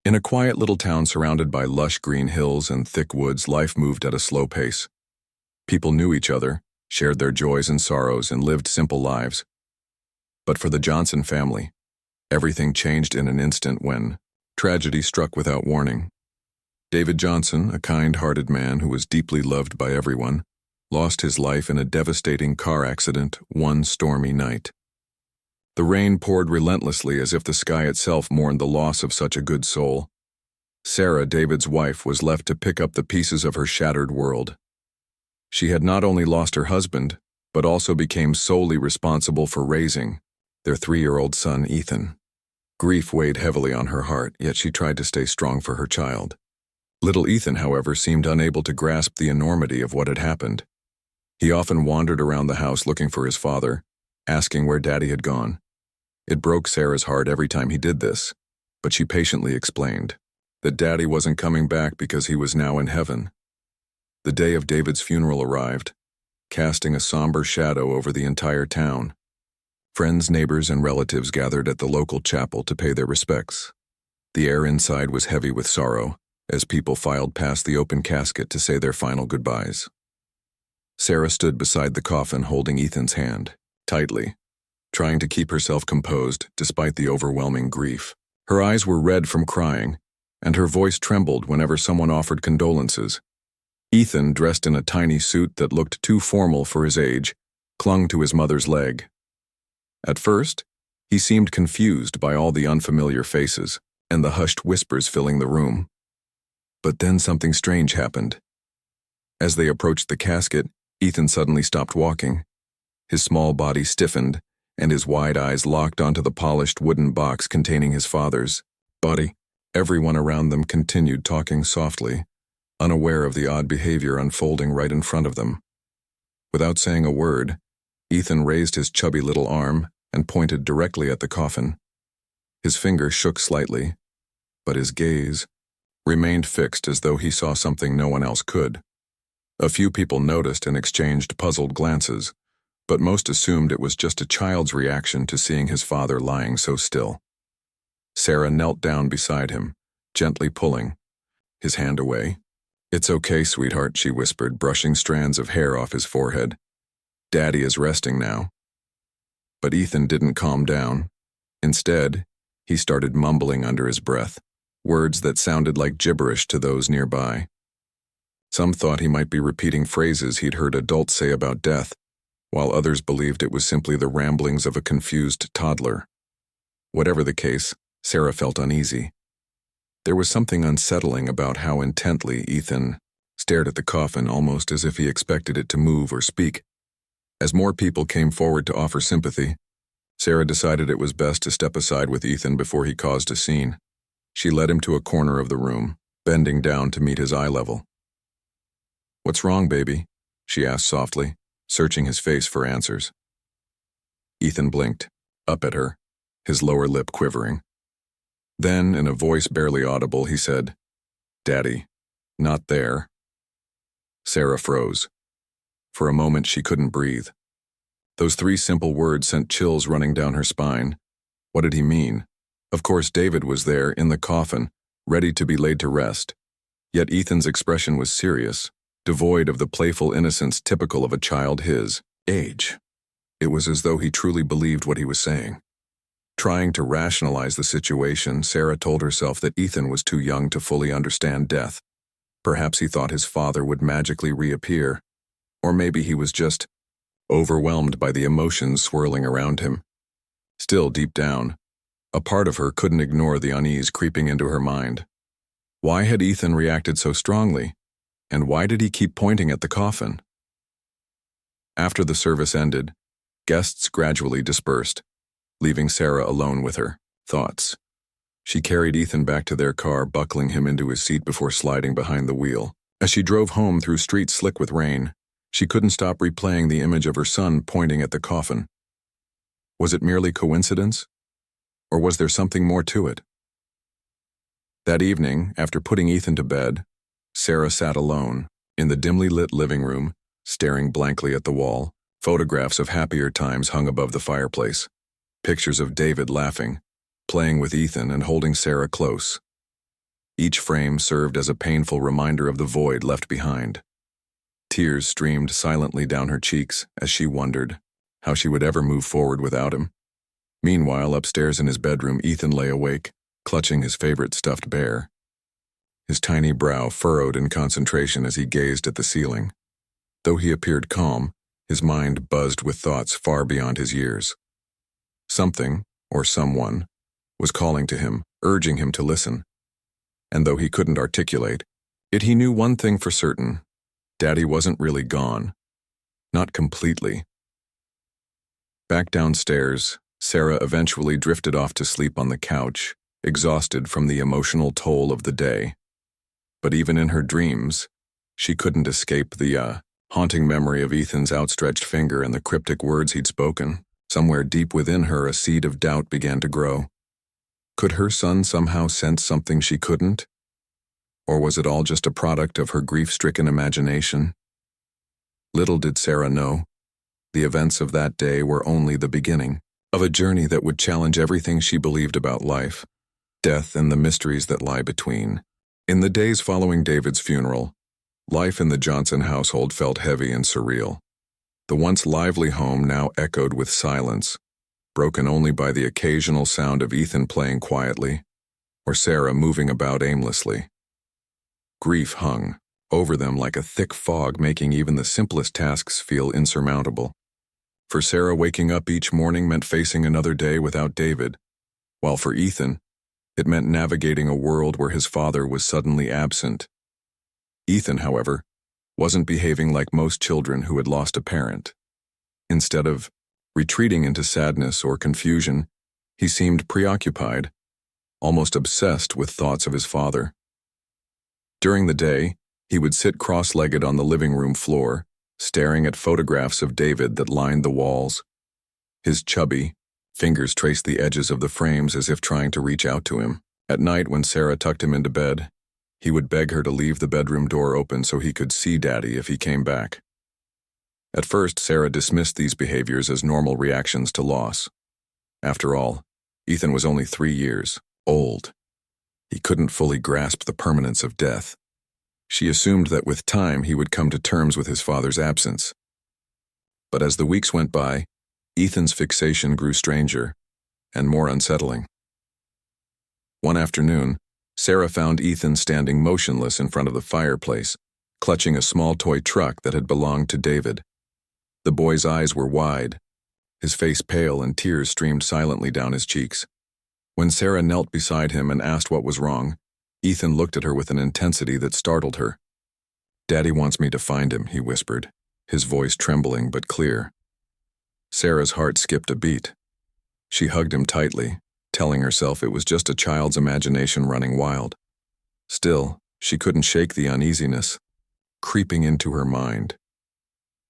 In a quiet little town surrounded by lush green hills and thick woods, life moved at a slow pace. People knew each other, shared their joys and sorrows, and lived simple lives. But for the Johnson family, everything changed in an instant when tragedy struck without warning. David Johnson, a kind-hearted man who was deeply loved by everyone, lost his life in a devastating car accident one stormy night. The rain poured relentlessly as if the sky itself mourned the loss of such a good soul. Sarah, David's wife, was left to pick up the pieces of her shattered world. She had not only lost her husband, but also became solely responsible for raising their 3-year-old son, Ethan. Grief weighed heavily on her heart, yet she tried to stay strong for her child. Little Ethan, however, seemed unable to grasp the enormity of what had happened. He often wandered around the house looking for his father, asking where Daddy had gone. It broke Sarah's heart every time he did this, but she patiently explained that Daddy wasn't coming back because he was now in heaven. The day of David's funeral arrived, casting a somber shadow over the entire town. Friends, neighbors, and relatives gathered at the local chapel to pay their respects. The air inside was heavy with sorrow as people filed past the open casket to say their final goodbyes. Sarah stood beside the coffin holding Ethan's hand, tightly, trying to keep herself composed despite the overwhelming grief. Her eyes were red from crying, and her voice trembled whenever someone offered condolences. Ethan, dressed in a tiny suit that looked too formal for his age, clung to his mother's leg. At first, he seemed confused by all the unfamiliar faces and the hushed whispers filling the room. But then something strange happened. As they approached the casket, Ethan suddenly stopped walking. His small body stiffened, and his wide eyes locked onto the polished wooden box containing his father's body. Everyone around them continued talking softly, unaware of the odd behavior unfolding right in front of them. Without saying a word, Ethan raised his chubby little arm and pointed directly at the coffin. His finger shook slightly, but his gaze remained fixed as though he saw something no one else could. A few people noticed and exchanged puzzled glances, but most assumed it was just a child's reaction to seeing his father lying so still. Sarah knelt down beside him, gently pulling his hand away. "It's okay, sweetheart," she whispered, brushing strands of hair off his forehead. "Daddy is resting now." But Ethan didn't calm down. Instead, he started mumbling under his breath, words that sounded like gibberish to those nearby. Some thought he might be repeating phrases he'd heard adults say about death, while others believed it was simply the ramblings of a confused toddler. Whatever the case, Sarah felt uneasy. There was something unsettling about how intently Ethan stared at the coffin, almost as if he expected it to move or speak. As more people came forward to offer sympathy, Sarah decided it was best to step aside with Ethan before he caused a scene. She led him to a corner of the room, bending down to meet his eye level. "What's wrong, baby?" she asked softly, searching his face for answers. Ethan blinked, up at her, his lower lip quivering. Then, in a voice barely audible, he said, "Daddy, not there." Sarah froze. For a moment, she couldn't breathe. Those 3 simple words sent chills running down her spine. What did he mean? Of course, David was there, in the coffin, ready to be laid to rest. Yet Ethan's expression was serious, devoid of the playful innocence typical of a child his age. It was as though he truly believed what he was saying. Trying to rationalize the situation, Sarah told herself that Ethan was too young to fully understand death. Perhaps he thought his father would magically reappear, or maybe he was just overwhelmed by the emotions swirling around him. Still, deep down, a part of her couldn't ignore the unease creeping into her mind. Why had Ethan reacted so strongly? And why did he keep pointing at the coffin? After the service ended, guests gradually dispersed, leaving Sarah alone with her thoughts. She carried Ethan back to their car, buckling him into his seat before sliding behind the wheel. As she drove home through streets slick with rain, she couldn't stop replaying the image of her son pointing at the coffin. Was it merely coincidence? Or was there something more to it? That evening, after putting Ethan to bed, Sarah sat alone, in the dimly lit living room, staring blankly at the wall. Photographs of happier times hung above the fireplace. Pictures of David laughing, playing with Ethan and holding Sarah close. Each frame served as a painful reminder of the void left behind. Tears streamed silently down her cheeks as she wondered how she would ever move forward without him. Meanwhile, upstairs in his bedroom, Ethan lay awake, clutching his favorite stuffed bear. His tiny brow furrowed in concentration as he gazed at the ceiling. Though he appeared calm, his mind buzzed with thoughts far beyond his years. Something, or someone, was calling to him, urging him to listen. And though he couldn't articulate it, he knew one thing for certain. Daddy wasn't really gone. Not completely. Back downstairs, Sarah eventually drifted off to sleep on the couch, exhausted from the emotional toll of the day. But even in her dreams, she couldn't escape the haunting memory of Ethan's outstretched finger and the cryptic words he'd spoken. Somewhere deep within her, a seed of doubt began to grow. Could her son somehow sense something she couldn't? Or was it all just a product of her grief-stricken imagination? Little did Sarah know, the events of that day were only the beginning of a journey that would challenge everything she believed about life, death, and the mysteries that lie between. In the days following David's funeral, life in the Johnson household felt heavy and surreal. The once lively home now echoed with silence, broken only by the occasional sound of Ethan playing quietly, or Sarah moving about aimlessly. Grief hung over them like a thick fog, making even the simplest tasks feel insurmountable. For Sarah, waking up each morning meant facing another day without David, while for Ethan, it meant navigating a world where his father was suddenly absent. Ethan, however, wasn't behaving like most children who had lost a parent. Instead of retreating into sadness or confusion, he seemed preoccupied, almost obsessed with thoughts of his father. During the day, he would sit cross-legged on the living room floor, staring at photographs of David that lined the walls. His chubby fingers traced the edges of the frames as if trying to reach out to him. At night, when Sarah tucked him into bed, he would beg her to leave the bedroom door open so he could see Daddy if he came back. At first, Sarah dismissed these behaviors as normal reactions to loss. After all, Ethan was only 3 years old. He couldn't fully grasp the permanence of death. She assumed that with time he would come to terms with his father's absence. But as the weeks went by, Ethan's fixation grew stranger and more unsettling. One afternoon, Sarah found Ethan standing motionless in front of the fireplace, clutching a small toy truck that had belonged to David. The boy's eyes were wide, his face pale, and tears streamed silently down his cheeks. When Sarah knelt beside him and asked what was wrong, Ethan looked at her with an intensity that startled her. "Daddy wants me to find him," he whispered, his voice trembling but clear. Sarah's heart skipped a beat. She hugged him tightly, telling herself it was just a child's imagination running wild. Still, she couldn't shake the uneasiness creeping into her mind.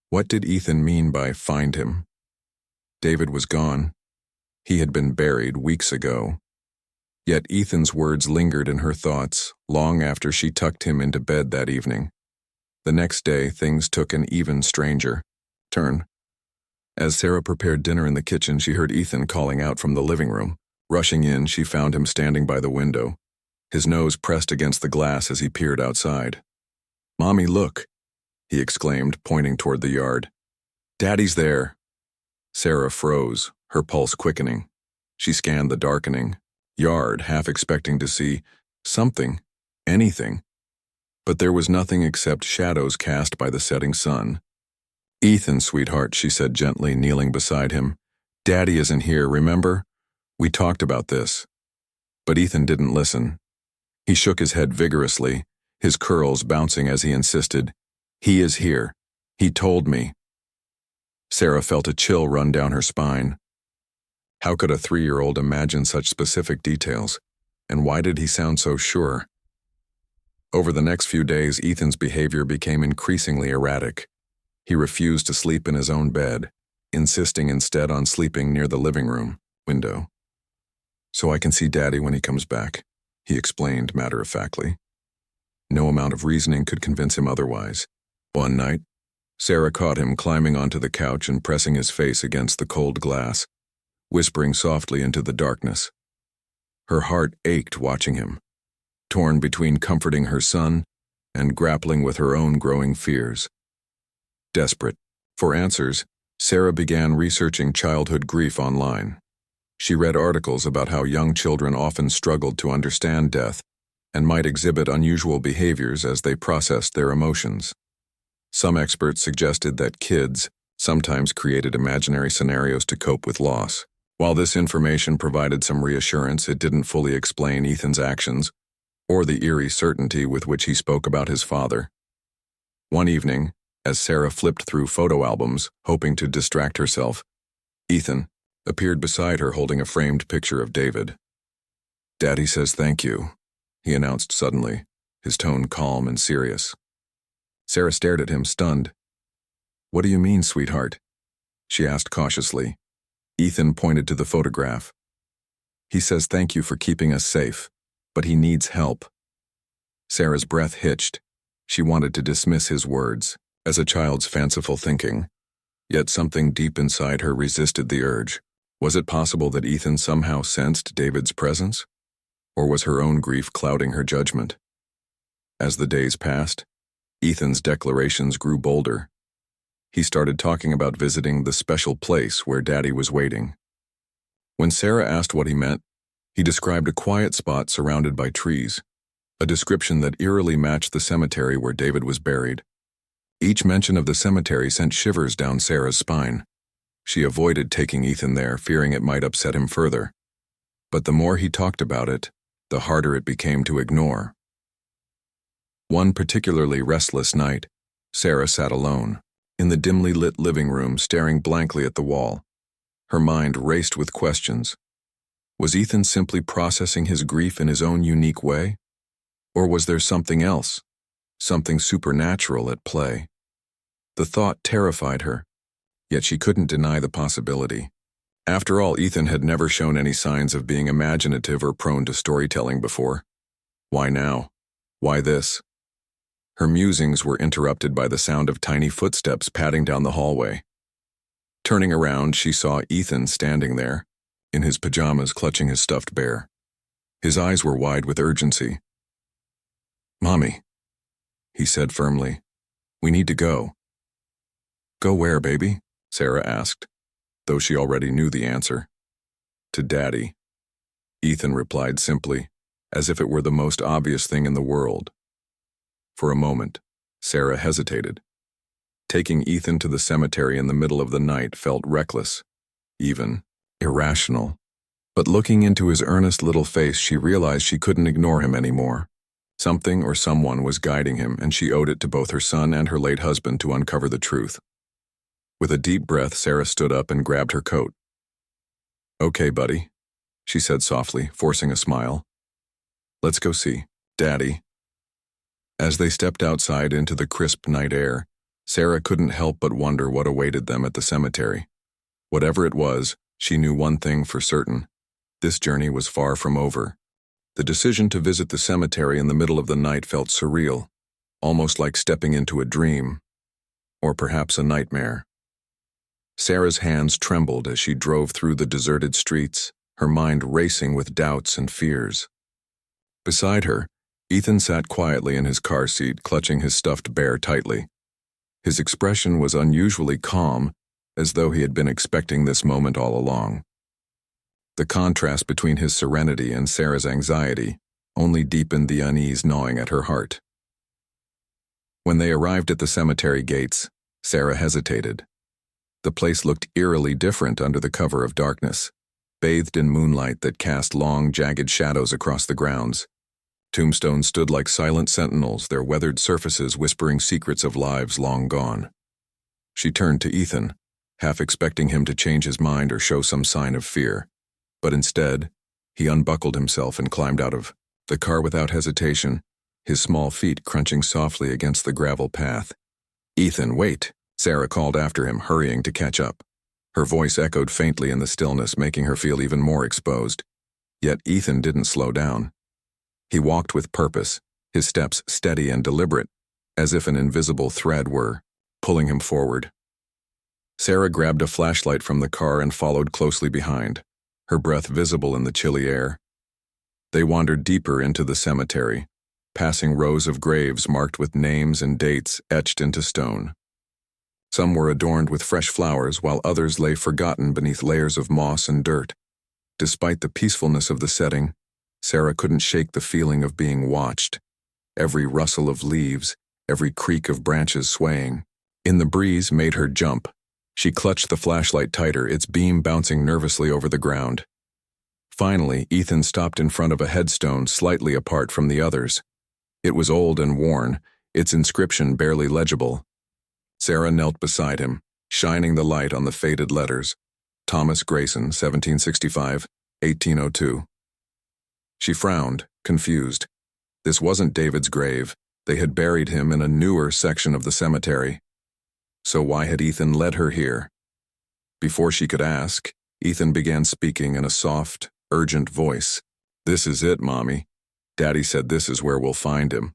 What did Ethan mean by find him? David was gone. He had been buried weeks ago. Yet Ethan's words lingered in her thoughts long after she tucked him into bed that evening. The next day, things took an even stranger turn. As Sarah prepared dinner in the kitchen, she heard Ethan calling out from the living room. Rushing in, she found him standing by the window, his nose pressed against the glass as he peered outside. "Mommy, look," he exclaimed, pointing toward the yard. "Daddy's there." Sarah froze, her pulse quickening. She scanned the darkening yard, half expecting to see something, anything. But there was nothing except shadows cast by the setting sun. "Ethan, sweetheart," she said gently, kneeling beside him. "Daddy isn't here, remember? We talked about this." But Ethan didn't listen. He shook his head vigorously, his curls bouncing as he insisted, "He is here. He told me." Sarah felt a chill run down her spine. How could a 3-year-old imagine such specific details? And why did he sound so sure? Over the next few days, Ethan's behavior became increasingly erratic. He refused to sleep in his own bed, insisting instead on sleeping near the living room window. "So I can see Daddy when he comes back," he explained matter-of-factly. No amount of reasoning could convince him otherwise. One night, Sarah caught him climbing onto the couch and pressing his face against the cold glass, whispering softly into the darkness. Her heart ached watching him. torn between comforting her son and grappling with her own growing fears. Desperate for answers, Sarah began researching childhood grief online. She read articles about how young children often struggled to understand death and might exhibit unusual behaviors as they processed their emotions. Some experts suggested that kids sometimes created imaginary scenarios to cope with loss. While this information provided some reassurance, it didn't fully explain Ethan's actions or the eerie certainty with which he spoke about his father. One evening, as Sarah flipped through photo albums, hoping to distract herself, Ethan appeared beside her holding a framed picture of David. "Daddy says thank you," he announced suddenly, his tone calm and serious. Sarah stared at him, stunned. "What do you mean, sweetheart?" she asked cautiously. Ethan pointed to the photograph. "He says thank you for keeping us safe, but he needs help." Sarah's breath hitched. She wanted to dismiss his words as a child's fanciful thinking, yet something deep inside her resisted the urge. Was it possible that Ethan somehow sensed David's presence? Or was her own grief clouding her judgment? As the days passed, Ethan's declarations grew bolder. He started talking about visiting the special place where Daddy was waiting. When Sarah asked what he meant, he described a quiet spot surrounded by trees, a description that eerily matched the cemetery where David was buried. Each mention of the cemetery sent shivers down Sarah's spine. She avoided taking Ethan there, fearing it might upset him further. But the more he talked about it, the harder it became to ignore. One particularly restless night, Sarah sat alone, in the dimly lit living room, staring blankly at the wall. Her mind raced with questions. Was Ethan simply processing his grief in his own unique way? Or was there something else, something supernatural at play? The thought terrified her, yet she couldn't deny the possibility. After all, Ethan had never shown any signs of being imaginative or prone to storytelling before. Why now? Why this? Her musings were interrupted by the sound of tiny footsteps padding down the hallway. Turning around, she saw Ethan standing there, in his pajamas, clutching his stuffed bear. His eyes were wide with urgency. "Mommy," he said firmly, "we need to go." "Go where, baby?" Sarah asked, though she already knew the answer. "To Daddy," Ethan replied simply, as if it were the most obvious thing in the world. For a moment, Sarah hesitated. Taking Ethan to the cemetery in the middle of the night felt reckless, even irrational. But looking into his earnest little face, she realized she couldn't ignore him anymore. Something or someone was guiding him, and she owed it to both her son and her late husband to uncover the truth. With a deep breath, Sarah stood up and grabbed her coat. "Okay, buddy," she said softly, forcing a smile. "Let's go see Daddy." As they stepped outside into the crisp night air, Sarah couldn't help but wonder what awaited them at the cemetery. Whatever it was, she knew one thing for certain. This journey was far from over. The decision to visit the cemetery in the middle of the night felt surreal, almost like stepping into a dream, or perhaps a nightmare. Sarah's hands trembled as she drove through the deserted streets, her mind racing with doubts and fears. Beside her, Ethan sat quietly in his car seat, clutching his stuffed bear tightly. His expression was unusually calm, as though he had been expecting this moment all along. The contrast between his serenity and Sarah's anxiety only deepened the unease gnawing at her heart. When they arrived at the cemetery gates, Sarah hesitated. The place looked eerily different under the cover of darkness, bathed in moonlight that cast long, jagged shadows across the grounds. Tombstones stood like silent sentinels, their weathered surfaces whispering secrets of lives long gone. She turned to Ethan, half expecting him to change his mind or show some sign of fear. But instead, he unbuckled himself and climbed out of the car without hesitation, his small feet crunching softly against the gravel path. "Ethan, wait!" Sarah called after him, hurrying to catch up. Her voice echoed faintly in the stillness, making her feel even more exposed. Yet Ethan didn't slow down. He walked with purpose, his steps steady and deliberate, as if an invisible thread were pulling him forward. Sarah grabbed a flashlight from the car and followed closely behind, her breath visible in the chilly air. They wandered deeper into the cemetery, passing rows of graves marked with names and dates etched into stone. Some were adorned with fresh flowers, while others lay forgotten beneath layers of moss and dirt. Despite the peacefulness of the setting, Sarah couldn't shake the feeling of being watched. Every rustle of leaves, every creak of branches swaying in the breeze made her jump. She clutched the flashlight tighter, its beam bouncing nervously over the ground. Finally, Ethan stopped in front of a headstone slightly apart from the others. It was old and worn, its inscription barely legible. Sarah knelt beside him, shining the light on the faded letters. Thomas Grayson, 1765-1802. She frowned, confused. This wasn't David's grave. They had buried him in a newer section of the cemetery. So why had Ethan led her here? Before she could ask, Ethan began speaking in a soft, urgent voice. "This is it, Mommy. Daddy said this is where we'll find him."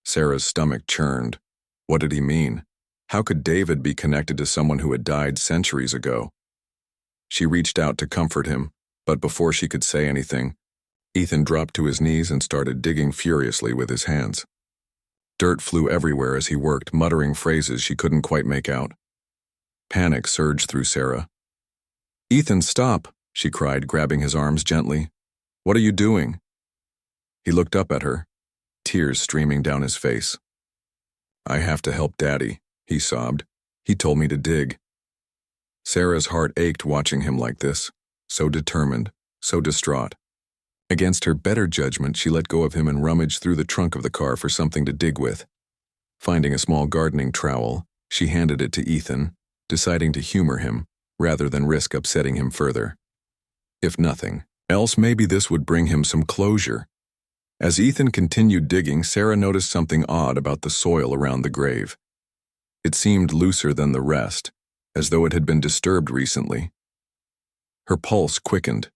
Sarah's stomach churned. What did he mean? How could David be connected to someone who had died centuries ago? She reached out to comfort him, but before she could say anything, Ethan dropped to his knees and started digging furiously with his hands. Dirt flew everywhere as he worked, muttering phrases she couldn't quite make out. Panic surged through Sarah. "Ethan, stop!" she cried, grabbing his arms gently. "What are you doing?" He looked up at her, tears streaming down his face. "I have to help Daddy," he sobbed. "He told me to dig." Sarah's heart ached watching him like this, so determined, so distraught. Against her better judgment, she let go of him and rummaged through the trunk of the car for something to dig with. Finding a small gardening trowel, she handed it to Ethan, deciding to humor him rather than risk upsetting him further. If nothing else, maybe this would bring him some closure. As Ethan continued digging, Sarah noticed something odd about the soil around the grave. It seemed looser than the rest, as though it had been disturbed recently. Her pulse quickened.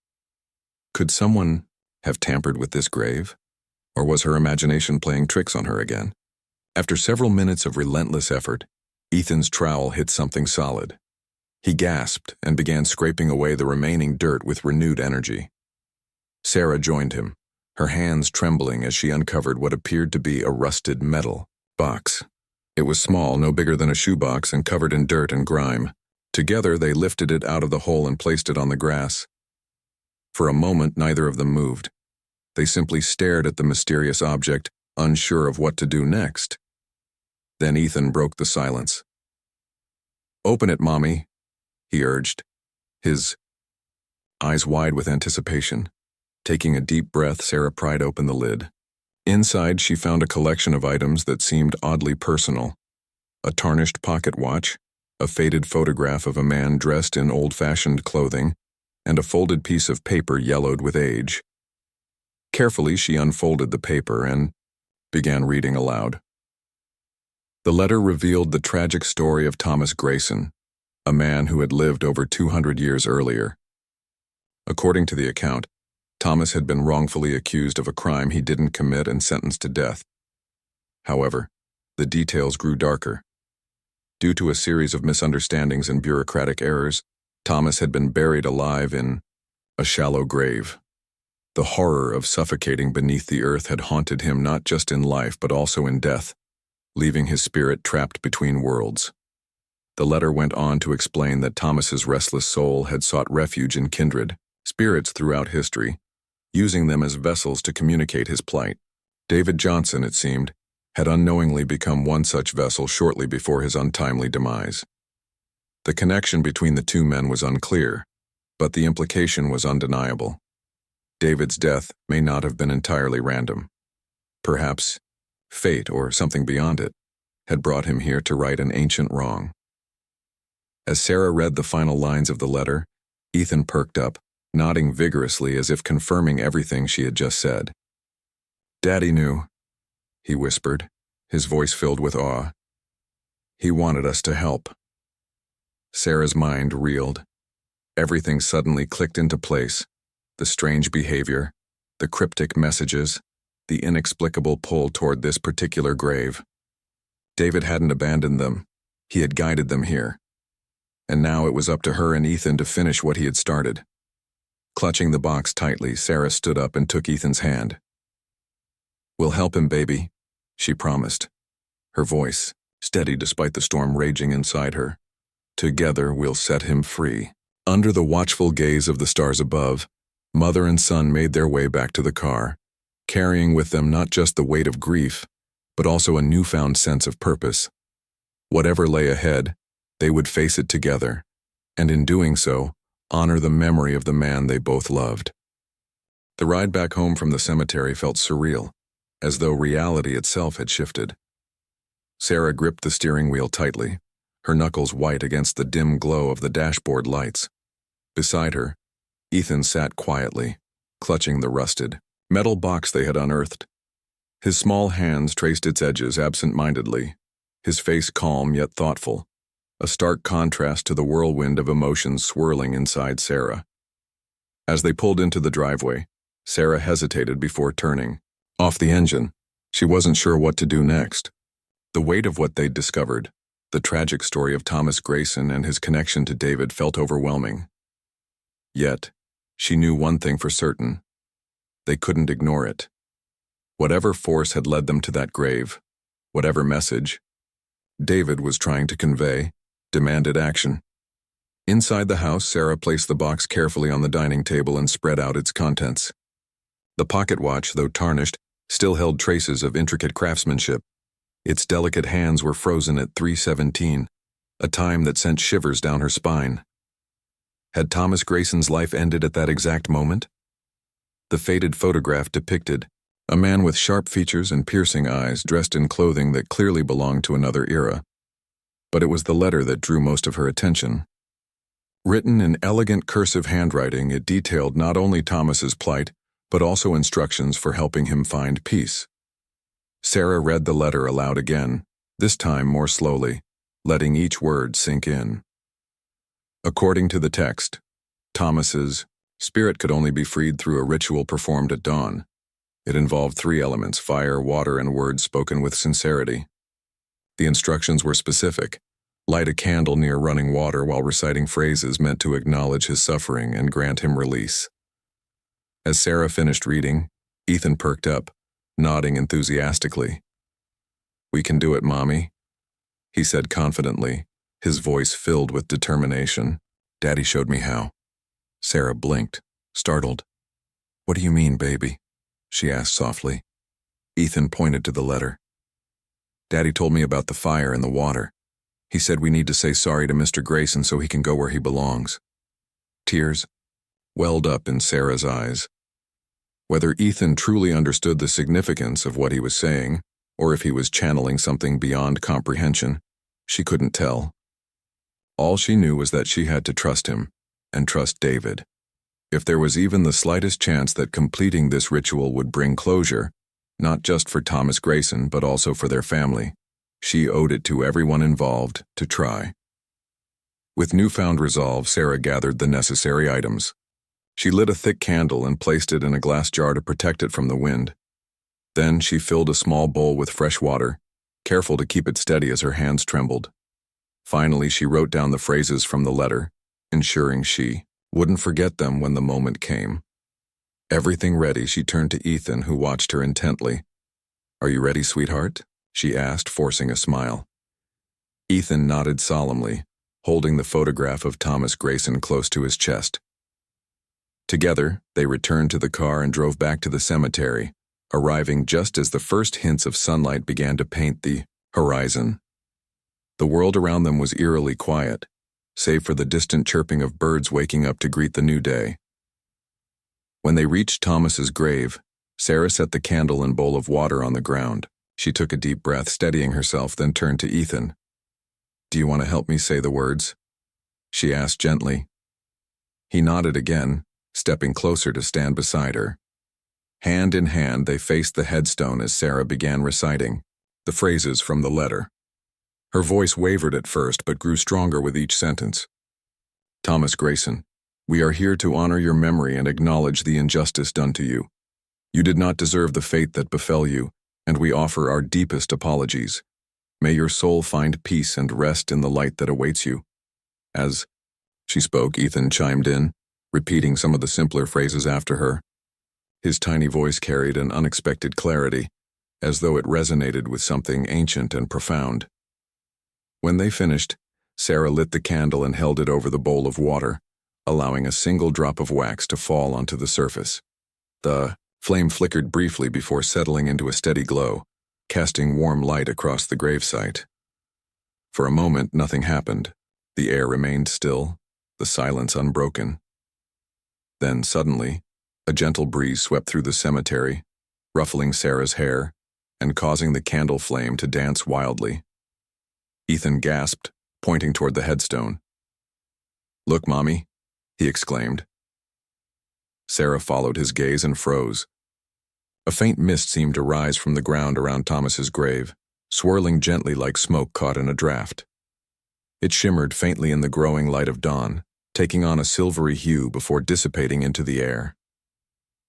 Could someone have tampered with this grave? Or was her imagination playing tricks on her again? After several minutes of relentless effort, Ethan's trowel hit something solid. He gasped and began scraping away the remaining dirt with renewed energy. Sarah joined him, her hands trembling as she uncovered what appeared to be a rusted metal box. It was small, no bigger than a shoebox, and covered in dirt and grime. Together, they lifted it out of the hole and placed it on the grass. For a moment, neither of them moved. They simply stared at the mysterious object, unsure of what to do next. Then Ethan broke the silence. "Open it, Mommy," he urged, his eyes wide with anticipation. Taking a deep breath, Sarah pried open the lid. Inside, she found a collection of items that seemed oddly personal. A tarnished pocket watch, a faded photograph of a man dressed in old-fashioned clothing, and a folded piece of paper yellowed with age. Carefully, she unfolded the paper and began reading aloud. The letter revealed the tragic story of Thomas Grayson, a man who had lived over 200 years earlier. According to the account, Thomas had been wrongfully accused of a crime he didn't commit and sentenced to death. However, the details grew darker. Due to a series of misunderstandings and bureaucratic errors, Thomas had been buried alive in a shallow grave. The horror of suffocating beneath the earth had haunted him not just in life but also in death, leaving his spirit trapped between worlds. The letter went on to explain that Thomas's restless soul had sought refuge in kindred spirits throughout history, using them as vessels to communicate his plight. David Johnson, it seemed, had unknowingly become one such vessel shortly before his untimely demise. The connection between the two men was unclear, but the implication was undeniable. David's death may not have been entirely random. Perhaps fate, or something beyond it, had brought him here to right an ancient wrong. As Sarah read the final lines of the letter, Ethan perked up, nodding vigorously as if confirming everything she had just said. "Daddy knew," he whispered, his voice filled with awe. "He wanted us to help." Sarah's mind reeled. Everything suddenly clicked into place. The strange behavior, the cryptic messages, the inexplicable pull toward this particular grave. David hadn't abandoned them. He had guided them here. And now it was up to her and Ethan to finish what he had started. Clutching the box tightly, Sarah stood up and took Ethan's hand. "We'll help him, baby," she promised, her voice steady despite the storm raging inside her. "Together we'll set him free." Under the watchful gaze of the stars above, mother and son made their way back to the car, carrying with them not just the weight of grief, but also a newfound sense of purpose. Whatever lay ahead, they would face it together, and in doing so, honor the memory of the man they both loved. The ride back home from the cemetery felt surreal, as though reality itself had shifted. Sarah gripped the steering wheel tightly, her knuckles white against the dim glow of the dashboard lights. Beside her, Ethan sat quietly, clutching the rusted metal box they had unearthed. His small hands traced its edges absent-mindedly, his face calm yet thoughtful, a stark contrast to the whirlwind of emotions swirling inside Sarah. As they pulled into the driveway, Sarah hesitated before turning off the engine. She wasn't sure what to do next. The weight of what they'd discovered, the tragic story of Thomas Grayson and his connection to David, felt overwhelming. Yet, she knew one thing for certain. They couldn't ignore it. Whatever force had led them to that grave, whatever message David was trying to convey, demanded action. Inside the house, Sarah placed the box carefully on the dining table and spread out its contents. The pocket watch, though tarnished, still held traces of intricate craftsmanship. Its delicate hands were frozen at 3:17, a time that sent shivers down her spine. Had Thomas Grayson's life ended at that exact moment? The faded photograph depicted a man with sharp features and piercing eyes, dressed in clothing that clearly belonged to another era. But it was the letter that drew most of her attention. Written in elegant cursive handwriting, it detailed not only Thomas's plight, but also instructions for helping him find peace. Sarah read the letter aloud again, this time more slowly, letting each word sink in. According to the text, Thomas's spirit could only be freed through a ritual performed at dawn. It involved 3 elements: fire, water, and words spoken with sincerity. The instructions were specific: light a candle near running water while reciting phrases meant to acknowledge his suffering and grant him release. As Sarah finished reading, Ethan perked up, nodding enthusiastically. "We can do it, Mommy," he said confidently, his voice filled with determination. "Daddy showed me how." Sarah blinked, startled. "What do you mean, baby?" she asked softly. Ethan pointed to the letter. "Daddy told me about the fire and the water. He said we need to say sorry to Mr. Grayson so he can go where he belongs." Tears welled up in Sarah's eyes. Whether Ethan truly understood the significance of what he was saying, or if he was channeling something beyond comprehension, she couldn't tell. All she knew was that she had to trust him, and trust David. If there was even the slightest chance that completing this ritual would bring closure, not just for Thomas Grayson but also for their family, she owed it to everyone involved to try. With newfound resolve, Sarah gathered the necessary items. She lit a thick candle and placed it in a glass jar to protect it from the wind. Then she filled a small bowl with fresh water, careful to keep it steady as her hands trembled. Finally, she wrote down the phrases from the letter, ensuring she wouldn't forget them when the moment came. Everything ready, she turned to Ethan, who watched her intently. "Are you ready, sweetheart?" she asked, forcing a smile. Ethan nodded solemnly, holding the photograph of Thomas Grayson close to his chest. Together, they returned to the car and drove back to the cemetery, arriving just as the first hints of sunlight began to paint the horizon. The world around them was eerily quiet, save for the distant chirping of birds waking up to greet the new day. When they reached Thomas's grave, Sarah set the candle and bowl of water on the ground. She took a deep breath, steadying herself, then turned to Ethan. "Do you want to help me say the words?" she asked gently. He nodded again, stepping closer to stand beside her. Hand in hand, they faced the headstone as Sarah began reciting the phrases from the letter. Her voice wavered at first, but grew stronger with each sentence. "Thomas Grayson, we are here to honor your memory and acknowledge the injustice done to you. You did not deserve the fate that befell you, and we offer our deepest apologies. May your soul find peace and rest in the light that awaits you." As she spoke, Ethan chimed in. repeating some of the simpler phrases after her. His tiny voice carried an unexpected clarity, as though it resonated with something ancient and profound. When they finished, Sarah lit the candle and held it over the bowl of water, allowing a single drop of wax to fall onto the surface. The flame flickered briefly before settling into a steady glow, casting warm light across the gravesite. For a moment, nothing happened. The air remained still, the silence unbroken. Then, suddenly, a gentle breeze swept through the cemetery, ruffling Sarah's hair and causing the candle flame to dance wildly. Ethan gasped, pointing toward the headstone. "Look, Mommy," he exclaimed. Sarah followed his gaze and froze. A faint mist seemed to rise from the ground around Thomas's grave, swirling gently like smoke caught in a draft. It shimmered faintly in the growing light of dawn, taking on a silvery hue before dissipating into the air.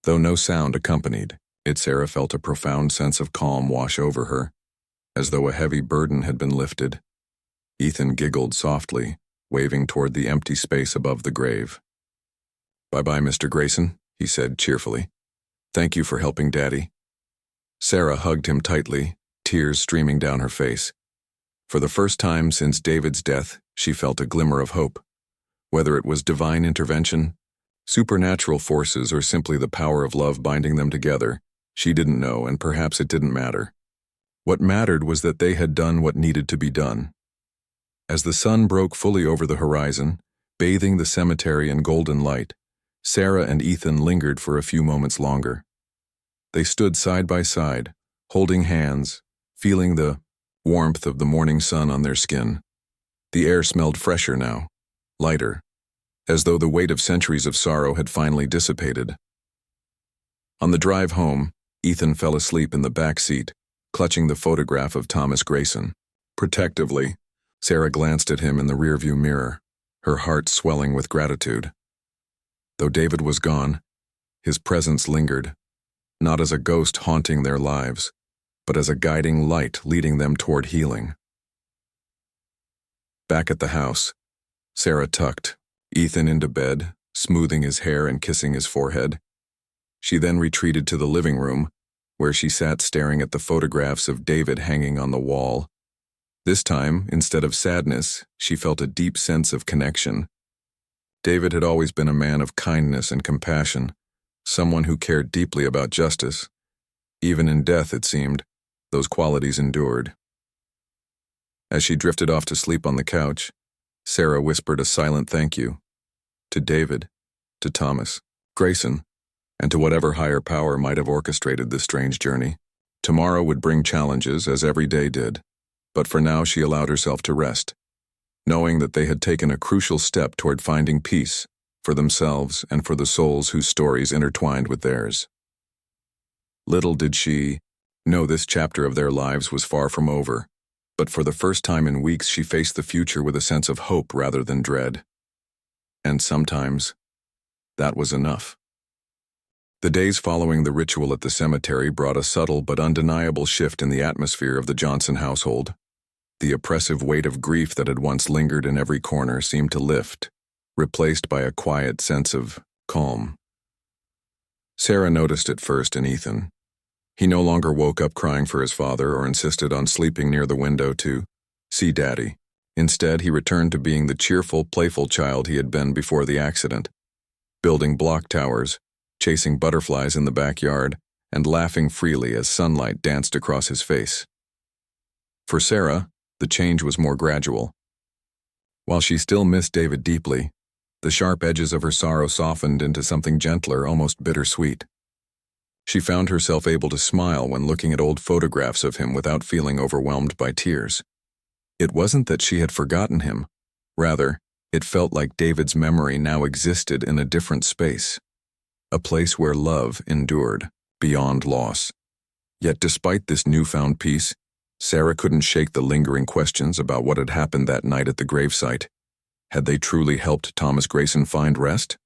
Though no sound accompanied it, Sarah felt a profound sense of calm wash over her, as though a heavy burden had been lifted. Ethan giggled softly, waving toward the empty space above the grave. "Bye-bye, Mr. Grayson," he said cheerfully. "Thank you for helping Daddy." Sarah hugged him tightly, tears streaming down her face. For the first time since David's death, she felt a glimmer of hope. Whether it was divine intervention, supernatural forces, or simply the power of love binding them together, she didn't know, and perhaps it didn't matter. What mattered was that they had done what needed to be done. As the sun broke fully over the horizon, bathing the cemetery in golden light, Sarah and Ethan lingered for a few moments longer. They stood side by side, holding hands, feeling the warmth of the morning sun on their skin. The air smelled fresher now, lighter, as though the weight of centuries of sorrow had finally dissipated. On the drive home, Ethan fell asleep in the back seat, clutching the photograph of Thomas Grayson. Protectively, Sarah glanced at him in the rearview mirror, her heart swelling with gratitude. Though David was gone, his presence lingered, not as a ghost haunting their lives, but as a guiding light leading them toward healing. Back at the house, Sarah tucked Ethan into bed, smoothing his hair and kissing his forehead. She then retreated to the living room, where she sat staring at the photographs of David hanging on the wall. This time, instead of sadness, she felt a deep sense of connection. David had always been a man of kindness and compassion, someone who cared deeply about justice. Even in death, it seemed, those qualities endured. As she drifted off to sleep on the couch, Sarah whispered a silent thank you. To David, to Thomas Grayson, and to whatever higher power might have orchestrated this strange journey. Tomorrow would bring challenges, as every day did, but for now she allowed herself to rest, knowing that they had taken a crucial step toward finding peace for themselves and for the souls whose stories intertwined with theirs. Little did she know this chapter of their lives was far from over, but for the first time in weeks she faced the future with a sense of hope rather than dread. And sometimes, that was enough. The days following the ritual at the cemetery brought a subtle but undeniable shift in the atmosphere of the Johnson household. The oppressive weight of grief that had once lingered in every corner seemed to lift, replaced by a quiet sense of calm. Sarah noticed it first in Ethan. He no longer woke up crying for his father or insisted on sleeping near the window to see Daddy. Instead, he returned to being the cheerful, playful child he had been before the accident, building block towers, chasing butterflies in the backyard, and laughing freely as sunlight danced across his face. For Sarah, the change was more gradual. While she still missed David deeply, the sharp edges of her sorrow softened into something gentler, almost bittersweet. She found herself able to smile when looking at old photographs of him without feeling overwhelmed by tears. It wasn't that she had forgotten him. Rather, it felt like David's memory now existed in a different space, a place where love endured beyond loss. Yet despite this newfound peace, Sarah couldn't shake the lingering questions about what had happened that night at the gravesite. Had they truly helped Thomas Grayson find rest?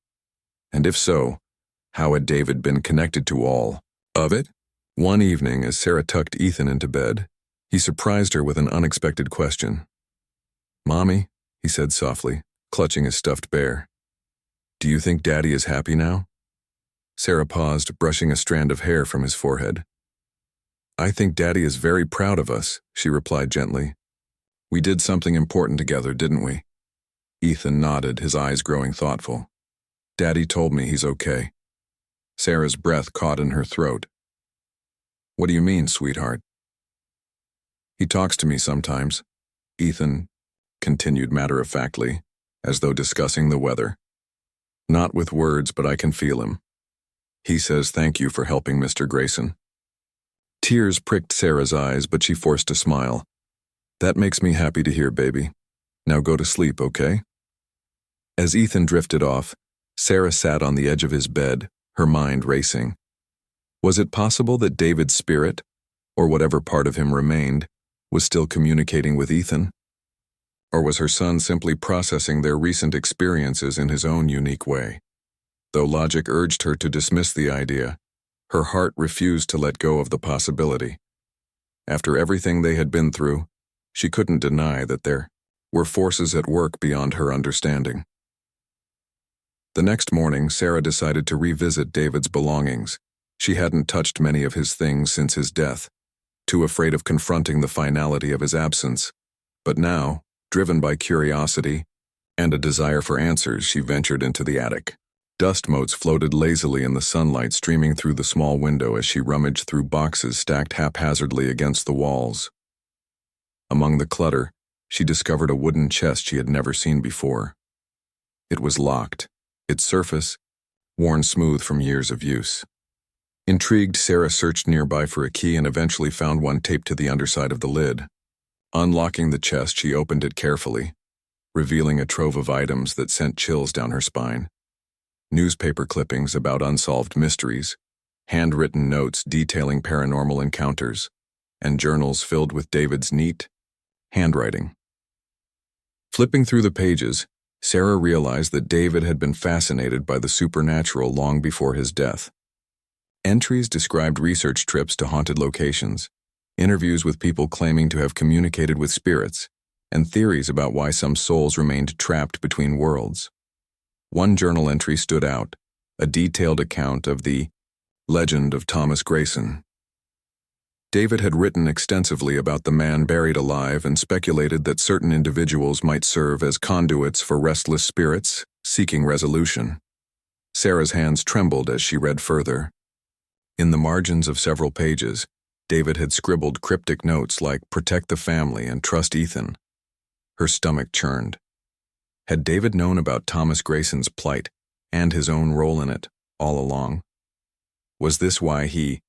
And if so, how had David been connected to all of it? One evening, as Sarah tucked Ethan into bed, he surprised her with an unexpected question. "Mommy," he said softly, clutching his stuffed bear. Do you think Daddy is happy now? Sarah paused, brushing a strand of hair from his forehead. I think Daddy is very proud of us, she replied gently. We did something important together, didn't we? Ethan nodded, his eyes growing thoughtful. Daddy told me he's okay. Sarah's breath caught in her throat. What do you mean, sweetheart? He talks to me sometimes, Ethan continued matter-of-factly, as though discussing the weather. Not with words, but I can feel him. He says thank you for helping Mr. Grayson. Tears pricked Sarah's eyes, but she forced a smile. That makes me happy to hear, baby. Now go to sleep, okay? As Ethan drifted off, Sarah sat on the edge of his bed, her mind racing. Was it possible that David's spirit, or whatever part of him remained, was still communicating with Ethan? Or was her son simply processing their recent experiences in his own unique way? Though logic urged her to dismiss the idea, her heart refused to let go of the possibility. After everything they had been through, she couldn't deny that there were forces at work beyond her understanding. The next morning, Sarah decided to revisit David's belongings. She hadn't touched many of his things since his death, too afraid of confronting the finality of his absence. But now, driven by curiosity and a desire for answers, she ventured into the attic. Dust motes floated lazily in the sunlight streaming through the small window as she rummaged through boxes stacked haphazardly against the walls. Among the clutter, she discovered a wooden chest she had never seen before. It was locked, its surface worn smooth from years of use. Intrigued, Sarah searched nearby for a key and eventually found one taped to the underside of the lid. Unlocking the chest, she opened it carefully, revealing a trove of items that sent chills down her spine. Newspaper clippings about unsolved mysteries, handwritten notes detailing paranormal encounters, and journals filled with David's neat handwriting. Flipping through the pages, Sarah realized that David had been fascinated by the supernatural long before his death. Entries described research trips to haunted locations, interviews with people claiming to have communicated with spirits, and theories about why some souls remained trapped between worlds. One journal entry stood out, a detailed account of the legend of Thomas Grayson. David had written extensively about the man buried alive and speculated that certain individuals might serve as conduits for restless spirits seeking resolution. Sarah's hands trembled as she read further. In the margins of several pages, David had scribbled cryptic notes like "Protect the family" and "Trust Ethan." Her stomach churned. Had David known about Thomas Grayson's plight and his own role in it all along? Was this why he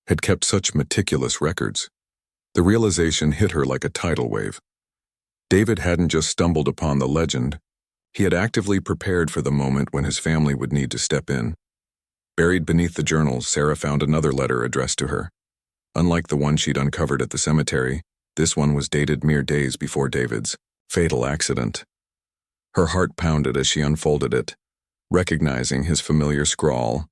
had kept such meticulous records? The realization hit her like a tidal wave. David hadn't just stumbled upon the legend. He had actively prepared for the moment when his family would need to step in. Buried beneath the journals, Sarah found another letter addressed to her. Unlike the one she'd uncovered at the cemetery, this one was dated mere days before David's fatal accident. Her heart pounded as she unfolded it, recognizing his familiar scrawl.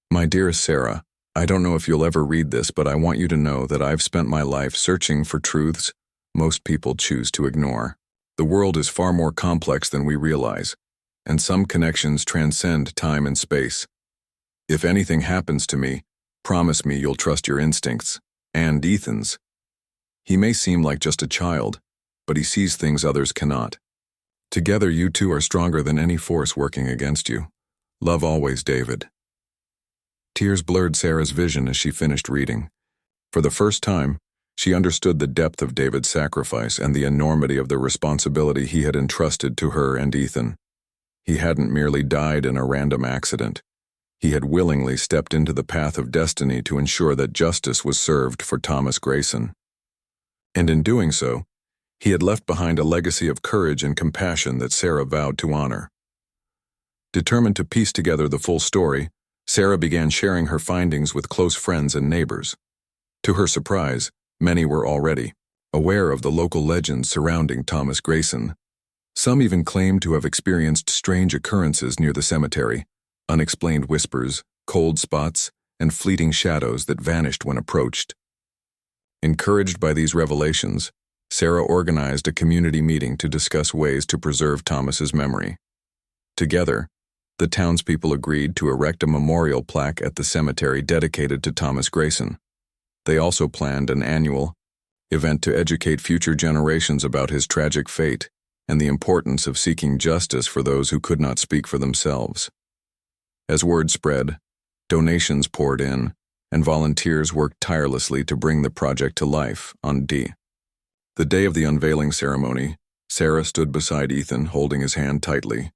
My dearest Sarah, I don't know if you'll ever read this, but I want you to know that I've spent my life searching for truths most people choose to ignore. The world is far more complex than we realize, and some connections transcend time and space. If anything happens to me, promise me you'll trust your instincts, and Ethan's. He may seem like just a child, but he sees things others cannot. Together you two are stronger than any force working against you. Love always, David. Tears blurred Sarah's vision as she finished reading. For the first time, she understood the depth of David's sacrifice and the enormity of the responsibility he had entrusted to her and Ethan. He hadn't merely died in a random accident. He had willingly stepped into the path of destiny to ensure that justice was served for Thomas Grayson. And in doing so, he had left behind a legacy of courage and compassion that Sarah vowed to honor. Determined to piece together the full story, Sarah began sharing her findings with close friends and neighbors. To her surprise, many were already aware of the local legends surrounding Thomas Grayson. Some even claimed to have experienced strange occurrences near the cemetery, unexplained whispers, cold spots, and fleeting shadows that vanished when approached. Encouraged by these revelations, Sarah organized a community meeting to discuss ways to preserve Thomas's memory. Together, the townspeople agreed to erect a memorial plaque at the cemetery dedicated to Thomas Grayson. They also planned an annual event to educate future generations about his tragic fate and the importance of seeking justice for those who could not speak for themselves. As word spread, donations poured in, and volunteers worked tirelessly to bring the project to life on the day of the unveiling ceremony. Sarah stood beside Ethan, holding his hand tightly.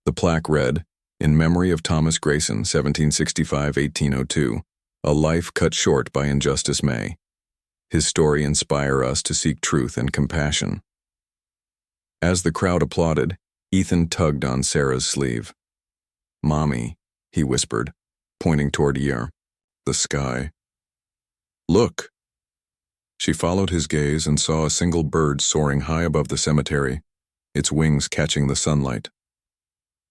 The plaque read, "In memory of Thomas Grayson, 1765–1802, a life cut short by injustice may. His story inspire us to seek truth and compassion." As the crowd applauded, Ethan tugged on Sarah's sleeve. "Mommy," he whispered, pointing toward the sky. "Look." She followed his gaze and saw a single bird soaring high above the cemetery, its wings catching the sunlight.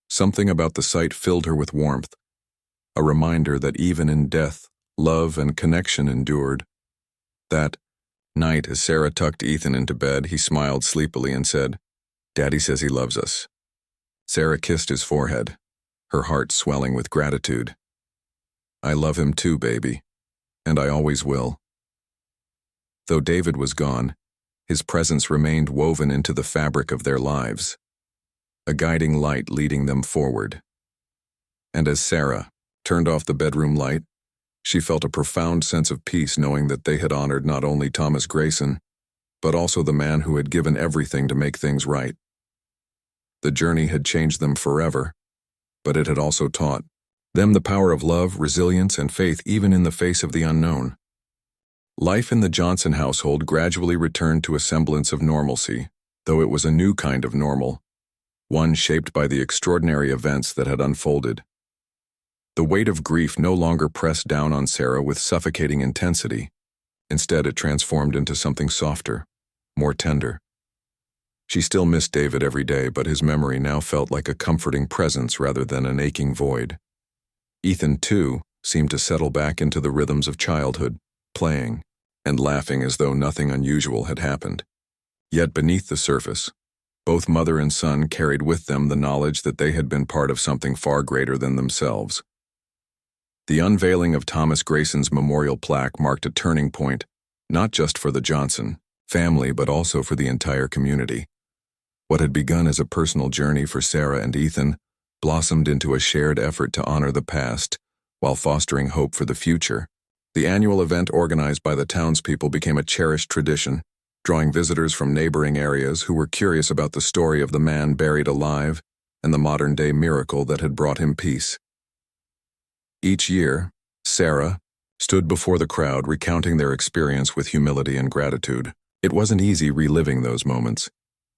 Something about the sight filled her with warmth, a reminder that even in death, love and connection endured. That night, as Sarah tucked Ethan into bed, he smiled sleepily and said, "Daddy says he loves us." Sarah kissed his forehead, her heart swelling with gratitude. "I love him too, baby, and I always will." Though David was gone, his presence remained woven into the fabric of their lives, a guiding light leading them forward. And as Sarah turned off the bedroom light, she felt a profound sense of peace knowing that they had honored not only Thomas Grayson, but also the man who had given everything to make things right. The journey had changed them forever, but it had also taught them the power of love, resilience, and faith even in the face of the unknown. Life in the Johnson household gradually returned to a semblance of normalcy, though it was a new kind of normal, one shaped by the extraordinary events that had unfolded. The weight of grief no longer pressed down on Sarah with suffocating intensity. Instead, it transformed into something softer, more tender. She still missed David every day, but his memory now felt like a comforting presence rather than an aching void. Ethan, too, seemed to settle back into the rhythms of childhood, playing and laughing as though nothing unusual had happened. Yet beneath the surface, both mother and son carried with them the knowledge that they had been part of something far greater than themselves. The unveiling of Thomas Grayson's memorial plaque marked a turning point, not just for the Johnson family but also for the entire community. What had begun as a personal journey for Sarah and Ethan blossomed into a shared effort to honor the past while fostering hope for the future. The annual event organized by the townspeople became a cherished tradition, drawing visitors from neighboring areas who were curious about the story of the man buried alive and the modern-day miracle that had brought him peace. Each year, Sarah stood before the crowd recounting their experience with humility and gratitude. It wasn't easy reliving those moments,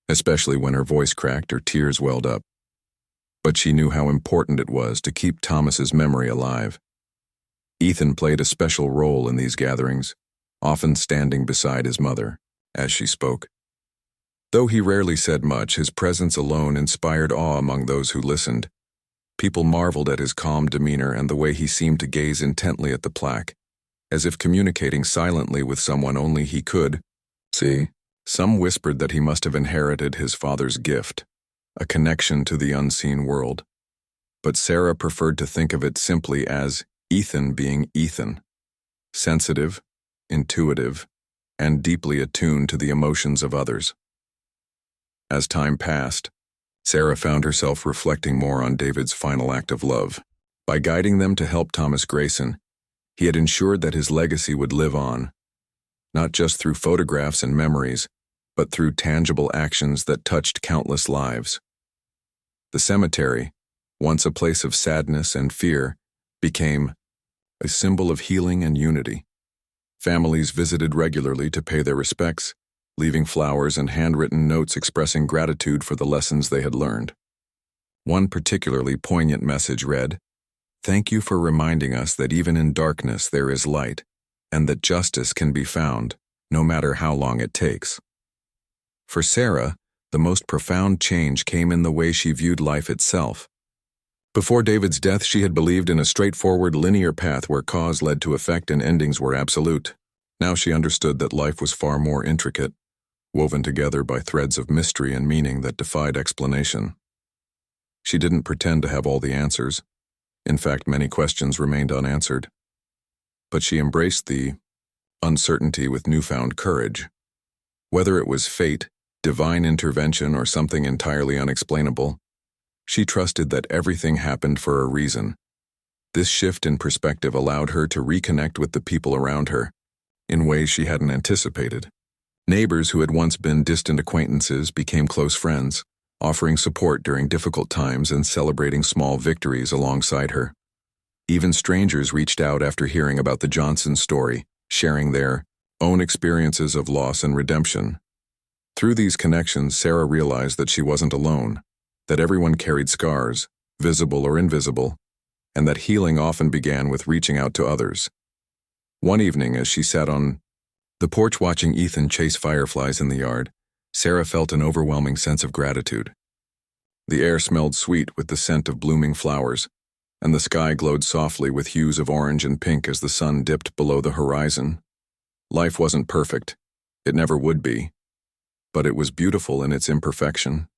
especially when her voice cracked or tears welled up. But she knew how important it was to keep Thomas's memory alive. Ethan played a special role in these gatherings, often standing beside his mother as she spoke. Though he rarely said much, his presence alone inspired awe among those who listened. People marveled at his calm demeanor and the way he seemed to gaze intently at the plaque, as if communicating silently with someone only he could see. Some whispered that he must have inherited his father's gift, a connection to the unseen world. But Sarah preferred to think of it simply as Ethan being Ethan, sensitive, intuitive, and deeply attuned to the emotions of others. As time passed, Sarah found herself reflecting more on David's final act of love. By guiding them to help Thomas Grayson, he had ensured that his legacy would live on, not just through photographs and memories, but through tangible actions that touched countless lives. The cemetery, once a place of sadness and fear, became a symbol of healing and unity. Families visited regularly to pay their respects, leaving flowers and handwritten notes expressing gratitude for the lessons they had learned. One particularly poignant message read, "Thank you for reminding us that even in darkness there is light, and that justice can be found, no matter how long it takes." For Sarah, the most profound change came in the way she viewed life itself. Before David's death, she had believed in a straightforward, linear path where cause led to effect and endings were absolute. Now she understood that life was far more intricate, woven together by threads of mystery and meaning that defied explanation. She didn't pretend to have all the answers. In fact, many questions remained unanswered. But she embraced the uncertainty with newfound courage. Whether it was fate, divine intervention, or something entirely unexplainable, she trusted that everything happened for a reason. This shift in perspective allowed her to reconnect with the people around her in ways she hadn't anticipated. Neighbors who had once been distant acquaintances became close friends, offering support during difficult times and celebrating small victories alongside her. Even strangers reached out after hearing about the Johnson story, sharing their own experiences of loss and redemption. Through these connections, Sarah realized that she wasn't alone, that everyone carried scars, visible or invisible, and that healing often began with reaching out to others. One evening, as she sat on the porch watching Ethan chase fireflies in the yard, Sarah felt an overwhelming sense of gratitude. The air smelled sweet with the scent of blooming flowers, and the sky glowed softly with hues of orange and pink as the sun dipped below the horizon. Life wasn't perfect. It never would be. But it was beautiful in its imperfection.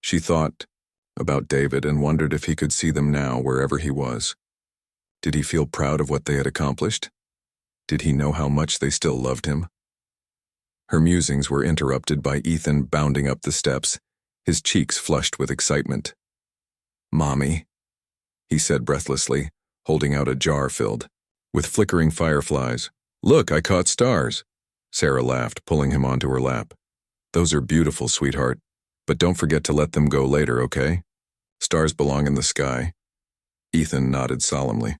She thought about David and wondered if he could see them now wherever he was. Did he feel proud of what they had accomplished? Did he know how much they still loved him? Her musings were interrupted by Ethan bounding up the steps, his cheeks flushed with excitement. "Mommy," he said breathlessly, holding out a jar filled with flickering fireflies. "Look, I caught stars." Sarah laughed, pulling him onto her lap. "Those are beautiful, sweetheart, but don't forget to let them go later, okay? Stars belong in the sky." Ethan nodded solemnly.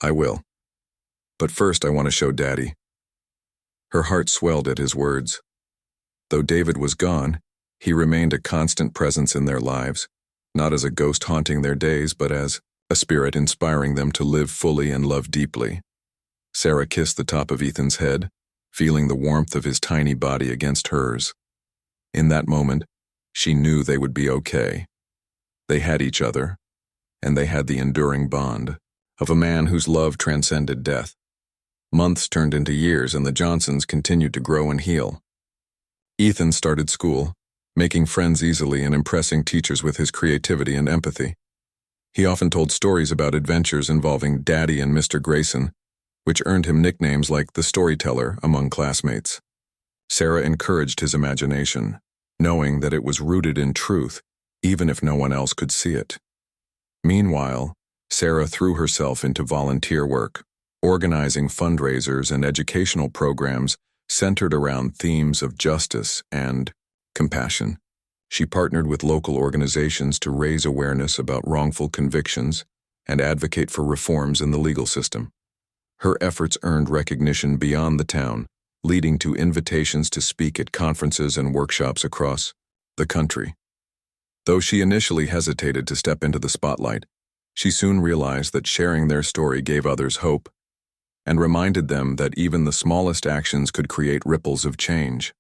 "I will. But first I want to show Daddy." Her heart swelled at his words. Though David was gone, he remained a constant presence in their lives, not as a ghost haunting their days, but as a spirit inspiring them to live fully and love deeply. Sarah kissed the top of Ethan's head, feeling the warmth of his tiny body against hers. In that moment, she knew they would be okay. They had each other, and they had the enduring bond of a man whose love transcended death. Months turned into years, and the Johnsons continued to grow and heal. Ethan started school, making friends easily and impressing teachers with his creativity and empathy. He often told stories about adventures involving Daddy and Mr. Grayson, which earned him nicknames like the Storyteller among classmates. Sarah encouraged his imagination, knowing that it was rooted in truth, even if no one else could see it. Meanwhile, Sarah threw herself into volunteer work, organizing fundraisers and educational programs centered around themes of justice and compassion. She partnered with local organizations to raise awareness about wrongful convictions and advocate for reforms in the legal system. Her efforts earned recognition beyond the town, leading to invitations to speak at conferences and workshops across the country. Though she initially hesitated to step into the spotlight, she soon realized that sharing their story gave others hope and reminded them that even the smallest actions could create ripples of change.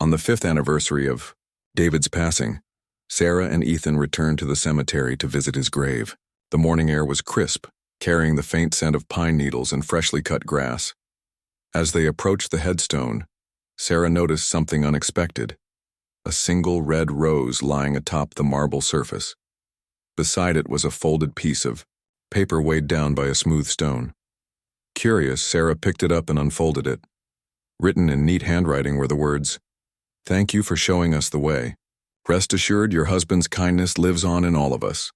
On the 5th anniversary of David's passing, Sarah and Ethan returned to the cemetery to visit his grave. The morning air was crisp, carrying the faint scent of pine needles and freshly cut grass. As they approached the headstone, Sarah noticed something unexpected: a single red rose lying atop the marble surface. Beside it was a folded piece of paper weighed down by a smooth stone. Curious, Sarah picked it up and unfolded it. Written in neat handwriting were the words, "Thank you for showing us the way. Rest assured your husband's kindness lives on in all of us."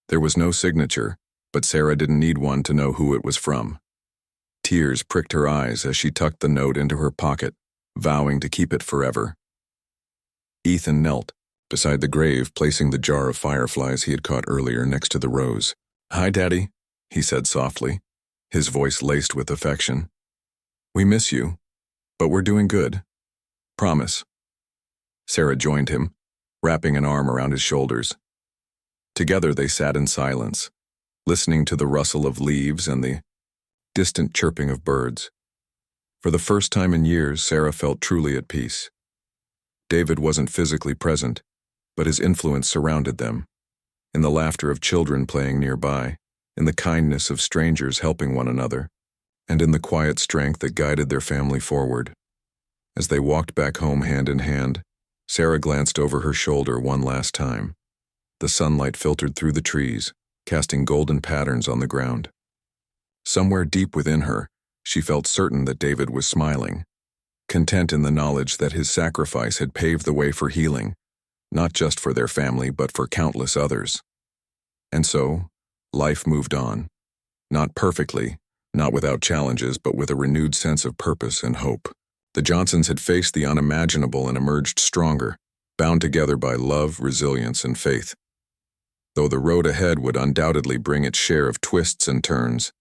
There was no signature, but Sarah didn't need one to know who it was from. Tears pricked her eyes as she tucked the note into her pocket, vowing to keep it forever. Ethan knelt beside the grave, placing the jar of fireflies he had caught earlier next to the rose. "Hi, Daddy," he said softly, his voice laced with affection. "We miss you, but we're doing good. Promise." Sarah joined him, wrapping an arm around his shoulders. Together they sat in silence, listening to the rustle of leaves and the distant chirping of birds. For the first time in years, Sarah felt truly at peace. David wasn't physically present, but his influence surrounded them, in the laughter of children playing nearby, in the kindness of strangers helping one another, and in the quiet strength that guided their family forward. As they walked back home hand in hand, Sarah glanced over her shoulder one last time. The sunlight filtered through the trees, casting golden patterns on the ground. Somewhere deep within her, she felt certain that David was smiling, content in the knowledge that his sacrifice had paved the way for healing, not just for their family but for countless others. And so, life moved on. Not perfectly, not without challenges, but with a renewed sense of purpose and hope. The Johnsons had faced the unimaginable and emerged stronger, bound together by love, resilience, and faith. Though the road ahead would undoubtedly bring its share of twists and turns,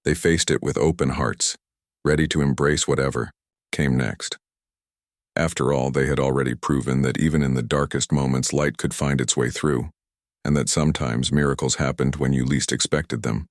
they faced it with open hearts, ready to embrace whatever came next. After all, they had already proven that even in the darkest moments light could find its way through, and that sometimes miracles happened when you least expected them.